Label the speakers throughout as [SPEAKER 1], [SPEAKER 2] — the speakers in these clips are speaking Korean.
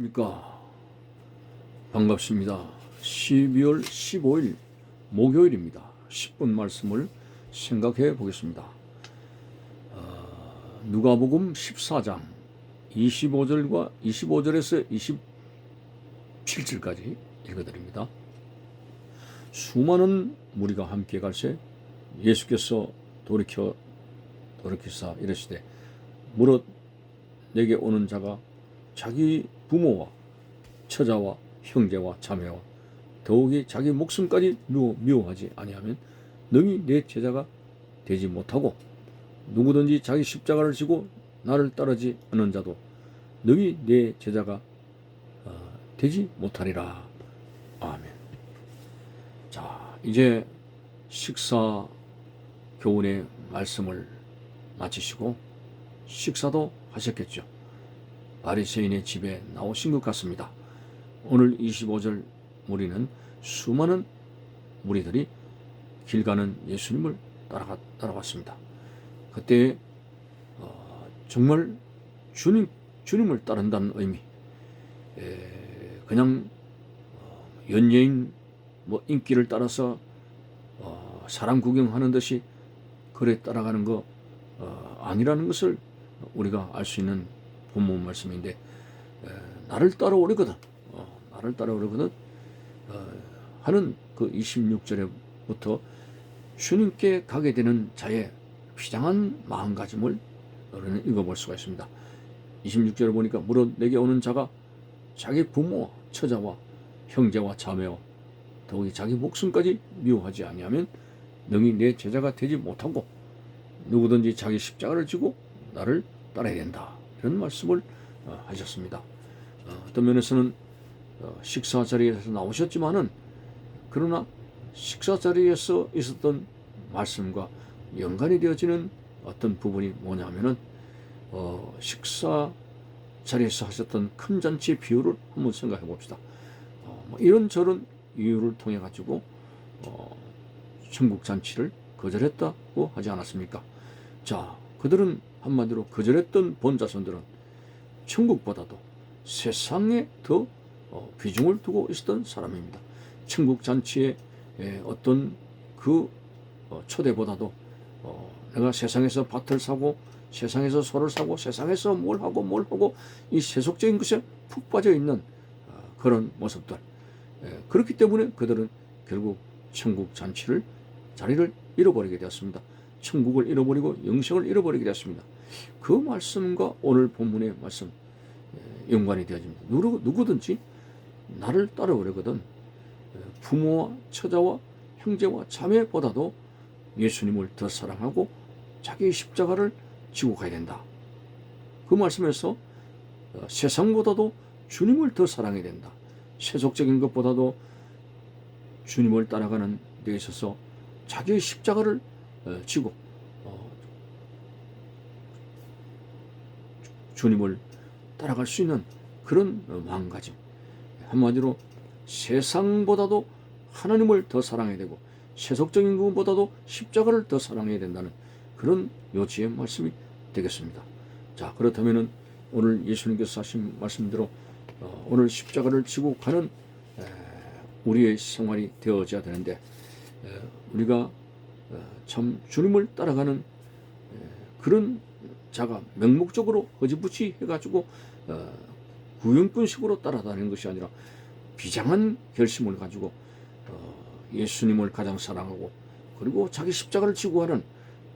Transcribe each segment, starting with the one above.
[SPEAKER 1] 안녕하십니까. 반갑습니다. 12월 15일 목요일입니다. 10분 말씀을 생각해 보겠습니다. 누가복음 14장 25절에서 27절까지 읽어드립니다. 수많은 무리가 함께 갈새 예수께서 돌이키사 이르시되 무릇 내게 오는 자가 자기 부모와 처자와 형제와 자매와 더욱이 자기 목숨까지 미워하지 아니하면 능히 내 제자가 되지 못하고 누구든지 자기 십자가를 지고 나를 따르지 않는 자도 능히 내 제자가 되지 못하리라. 아멘. 자, 이제 식사 교훈의 말씀을 마치시고 식사도 하셨겠죠. 바리새인의 집에 나오신 것 같습니다. 오늘 25절 무리는 수많은 무리들이 길 가는 예수님을 따라갔습니다. 그때 정말 주님을 따른다는 의미, 그냥 연예인 인기를 따라서 사람 구경하는 듯이 그래 따라가는 거 아니라는 것을 우리가 알 수 있는 본문 말씀인데, 나를 따라오려거든 하는 그 26절에부터 주님께 가게 되는 자의 비장한 마음가짐을 우리는 읽어볼 수가 있습니다. 26절을 보니까 무릇 내게 오는 자가 자기 부모와 처자와 형제와 자매와 더욱이 자기 목숨까지 미워하지 아니하면 능히 내 제자가 되지 못하고 누구든지 자기 십자가를 지고 나를 따라야 된다, 이런 말씀을 하셨습니다. 어떤 면에서는 식사 자리에서 나오셨지만은 그러나 식사 자리에서 있었던 말씀과 연관이 되어지는 어떤 부분이 뭐냐면은 식사 자리에서 하셨던 큰 잔치의 비유를 한번 생각해 봅시다. 이런저런 이유를 통해 가지고 천국 잔치를 거절했다고 하지 않았습니까? 자, 그들은 한마디로 거절했던 본자손들은 천국보다도 세상에 더 비중을 두고 있었던 사람입니다. 천국 잔치의 어떤 그 초대보다도 내가 세상에서 밭을 사고 세상에서 소를 사고 세상에서 뭘 하고 이 세속적인 것에 푹 빠져 있는 그런 모습들, 그렇기 때문에 그들은 결국 천국 잔치를 자리를 잃어버리게 되었습니다. 천국을 잃어버리고 영생을 잃어버리게 되었습니다. 그 말씀과 오늘 본문의 말씀 연관이 되어집니다. 누구든지 나를 따라오려거든 부모와 처자와 형제와 자매보다도 예수님을 더 사랑하고 자기의 십자가를 지고 가야 된다. 그 말씀에서 세상보다도 주님을 더 사랑해야 된다. 세속적인 것보다도 주님을 따라가는 데 있어서 자기의 십자가를 지고 주님을 따라갈 수 있는 그런 마음가짐, 한마디로 세상보다도 하나님을 더 사랑해야 되고 세속적인 것보다도 십자가를 더 사랑해야 된다는 그런 요지의 말씀이 되겠습니다. 자, 그렇다면 오늘 예수님께서 하신 말씀대로 오늘 십자가를 지고 가는 우리의 생활이 되어져야 되는데, 우리가 참 주님을 따라가는 그런 자가 맹목적으로 허지부지 해가지고 구형꾼식으로 따라다니는 것이 아니라 비장한 결심을 가지고 예수님을 가장 사랑하고 그리고 자기 십자가를 지고 하는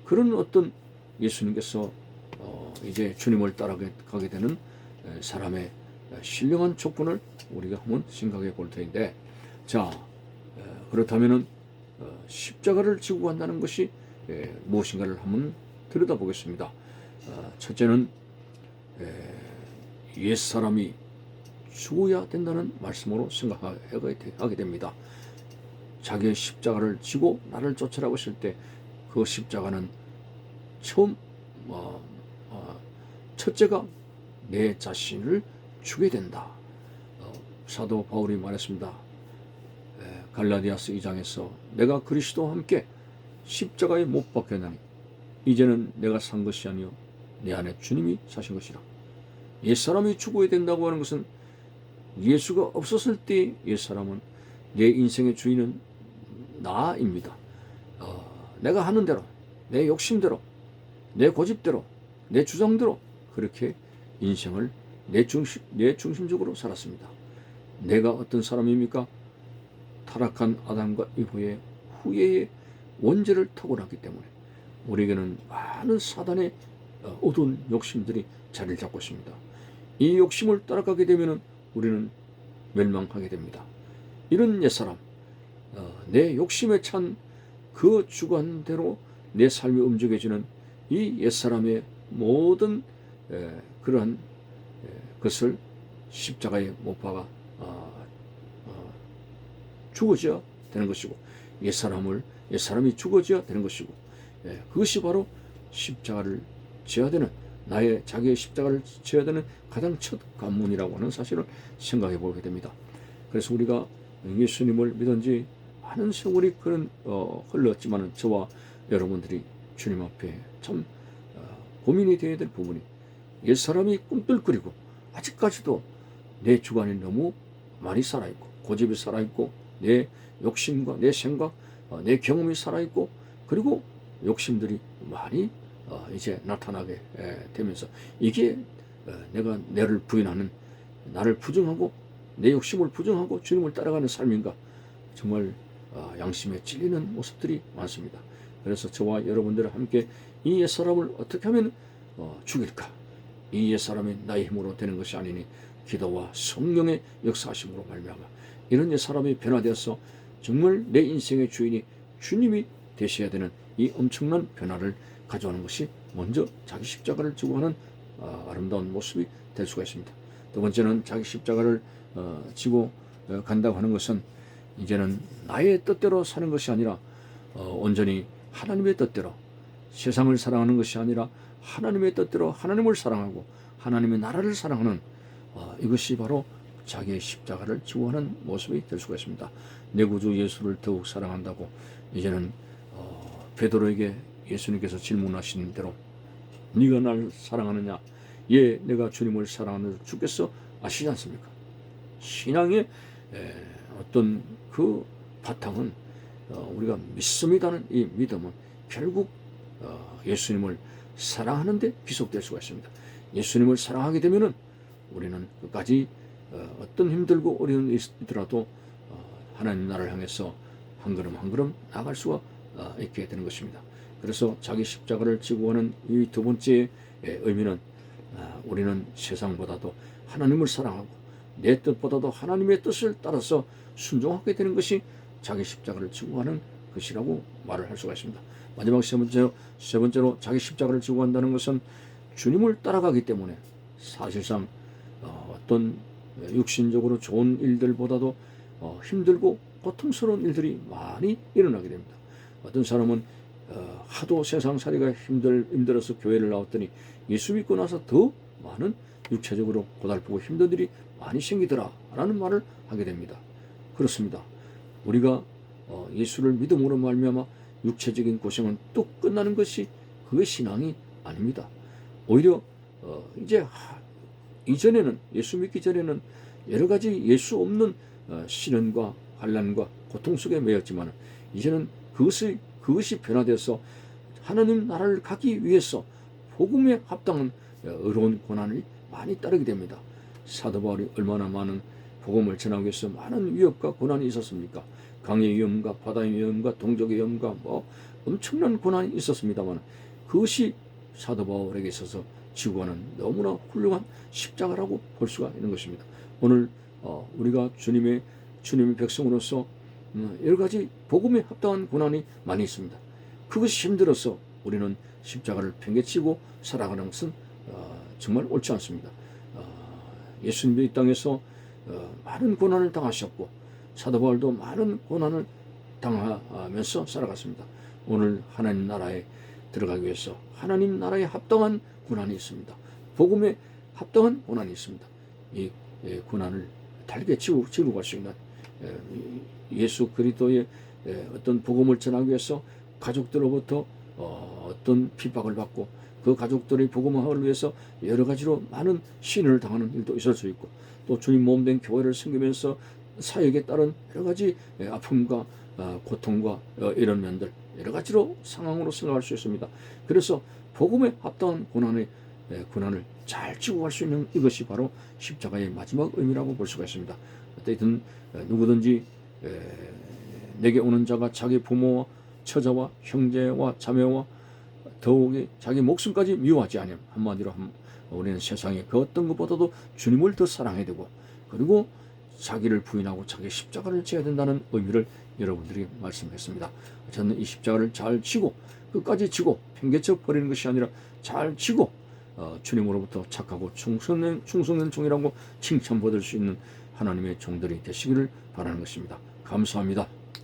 [SPEAKER 1] 그런 어떤 예수님께서 이제 주님을 따라가게 되는 사람의 신령한 조건을 우리가 한번 생각해 볼 터인데, 자, 그렇다면은 십자가를 지고 간다는 것이 무엇인가를 한번 들여다보겠습니다. 첫째는 옛사람이 죽어야 된다는 말씀으로 생각하게 됩니다. 자기의 십자가를 지고 나를 쫓으라고 했을 때 그 십자가는 처음 첫째가 내 자신을 주게 된다. 사도 바울이 말했습니다. 갈라디아서 2장에서 내가 그리스도와 함께 십자가에 못 박혔나니 이제는 내가 산 것이 아니요 내 안에 주님이 사신 것이라. 옛사람이 죽어야 된다고 하는 것은 예수가 없었을 때 옛사람은 내 인생의 주인은 나입니다. 내가 하는 대로, 내 욕심대로, 내 고집대로, 내 주장대로 그렇게 인생을 내 중심적으로 살았습니다. 내가 어떤 사람입니까? 타락한 아담과 이후에 후회의 원죄를 타고났기 때문에 우리에게는 많은 사단의 어두운 욕심들이 자리를 잡고 있습니다. 이 욕심을 따라가게 되면 우리는 멸망하게 됩니다. 이런 옛사람, 내 욕심에 찬 그 주관대로 내 삶이 움직여지는 이 옛사람의 모든 그러한 것을 십자가에 못 박아 죽어져야 되는 것이고, 옛사람이 죽어져야 되는 것이고, 그것이 바로 십자가를 져야 되는, 자기의 십자가를 져야 되는 가장 첫 관문이라고 하는 사실을 생각해 보게 됩니다. 그래서 우리가 예수님을 믿은 지 많은 세월이 흘렀지만 저와 여러분들이 주님 앞에 참 고민이 되어야 될 부분이, 옛사람이 꿈틀거리고 아직까지도 내 주관이 너무 많이 살아있고, 고집이 살아있고, 내 욕심과 내 생각, 내 경험이 살아있고, 그리고 욕심들이 많이 이제 나타나게 되면서 이게 내가 나를 부인하는, 나를 부정하고 내 욕심을 부정하고 주님을 따라가는 삶인가, 정말 양심에 찔리는 모습들이 많습니다. 그래서 저와 여러분들과 함께 이 옛사람을 어떻게 하면 죽일까? 이 옛사람이 나의 힘으로 되는 것이 아니니 기도와 성령의 역사하심으로 말미암아 이런 옛사람이 변화되어서 정말 내 인생의 주인이 주님이 되셔야 되는 이 엄청난 변화를 가져오는 것이 먼저 자기 십자가를 지고 하는 아름다운 모습이 될 수가 있습니다. 두 번째는 자기 십자가를 지고 간다고 하는 것은 이제는 나의 뜻대로 사는 것이 아니라 온전히 하나님의 뜻대로, 세상을 사랑하는 것이 아니라 하나님의 뜻대로 하나님을 사랑하고 하나님의 나라를 사랑하는 이것이 바로 자기의 십자가를 지고 하는 모습이 될 수가 있습니다. 내 구주 예수를 더욱 사랑한다고 이제는 베드로에게 예수님께서 질문하신 대로 네가 날 사랑하느냐? 예, 내가 주님을 사랑하는 주께서 아시지 않습니까? 신앙의 어떤 그 바탕은 우리가 믿습니다는 이 믿음은 결국 예수님을 사랑하는 데 비속될 수가 있습니다. 예수님을 사랑하게 되면은 우리는 끝까지 어떤 힘들고 어려운 일이 있더라도 하나님 나라를 향해서 한 걸음 한 걸음 나아갈 수가 있게 되는 것입니다. 그래서 자기 십자가를 지고 하는 이 두 번째 의미는 우리는 세상보다도 하나님을 사랑하고 내 뜻보다도 하나님의 뜻을 따라서 순종하게 되는 것이 자기 십자가를 지고 하는 것이라고 말을 할 수가 있습니다. 마지막 세 번째로 자기 십자가를 지고 간다는 것은 주님을 따라가기 때문에 사실상 어떤 육신적으로 좋은 일들보다도 힘들고 고통스러운 일들이 많이 일어나게 됩니다. 어떤 사람은 하도 세상살이가 힘들어서 교회를 나왔더니 예수 믿고 나서 더 많은 육체적으로 고달프고 힘든 일이 많이 생기더라 라는 말을 하게 됩니다. 그렇습니다. 우리가 예수를 믿음으로 말미암아 육체적인 고생은 또 끝나는 것이 그게 신앙이 아닙니다. 오히려 이제 이전에는, 예수 믿기 전에는 여러 가지 예수 없는 시련과 환난과 고통 속에 매였지만 이제는 그것이 변화돼서 하나님 나라를 가기 위해서 복음에 합당한 어려운 고난이 많이 따르게 됩니다. 사도 바울이 얼마나 많은 복음을 전하기 위해서 많은 위협과 고난이 있었습니까? 강의 위험과 바다의 위험과 동족의 위험과 엄청난 고난이 있었습니다만 그것이 사도 바울에게 있어서 지고 가는 너무나 훌륭한 십자가라고 볼 수가 있는 것입니다. 오늘 우리가 주님의 백성으로서 여러 가지 복음에 합당한 고난이 많이 있습니다. 그것이 힘들어서 우리는 십자가를 팽개치고 살아가는 것은 정말 옳지 않습니다. 예수님이 이 땅에서 많은 고난을 당하셨고 사도 바울도 많은 고난을 당하면서 살아갔습니다. 오늘 하나님 나라에 들어가기 위해서 하나님 나라에 합당한 고난이 있습니다. 복음에 합당한 고난이 있습니다. 이 고난을 달게 지고 갈 수 있는 예수 그리스도의 어떤 복음을 전하기 위해서 가족들로부터 어떤 핍박을 받고 그 가족들의 복음화를 위해서 여러 가지로 많은 신을 당하는 일도 있을 수 있고, 또 주님 몸된 교회를 섬기면서 사역에 따른 여러 가지 아픔과 고통과 이런 면들 여러 가지로 상황으로 생각할 수 있습니다. 그래서 복음에 합당한 고난을 잘 지고 갈 수 있는 이것이 바로 십자가의 마지막 의미라고 볼 수가 있습니다. 어쨌든 누구든지 내게 오는 자가 자기 부모와 처자와 형제와 자매와 더욱이 자기 목숨까지 미워하지 않으면, 한마디로 우리는 세상에 그 어떤 것보다도 주님을 더 사랑해야 되고, 그리고 자기를 부인하고 자기 십자가를 져야 된다는 의미를 여러분들에게 말씀했습니다. 저는 이 십자가를 잘 지고 끝까지 지고 팽개쳐 버리는 것이 아니라 잘 지고 주님으로부터 착하고 충성된 종이라고 칭찬받을 수 있는 하나님의 종들이 되시기를 바라는 것입니다. 감사합니다.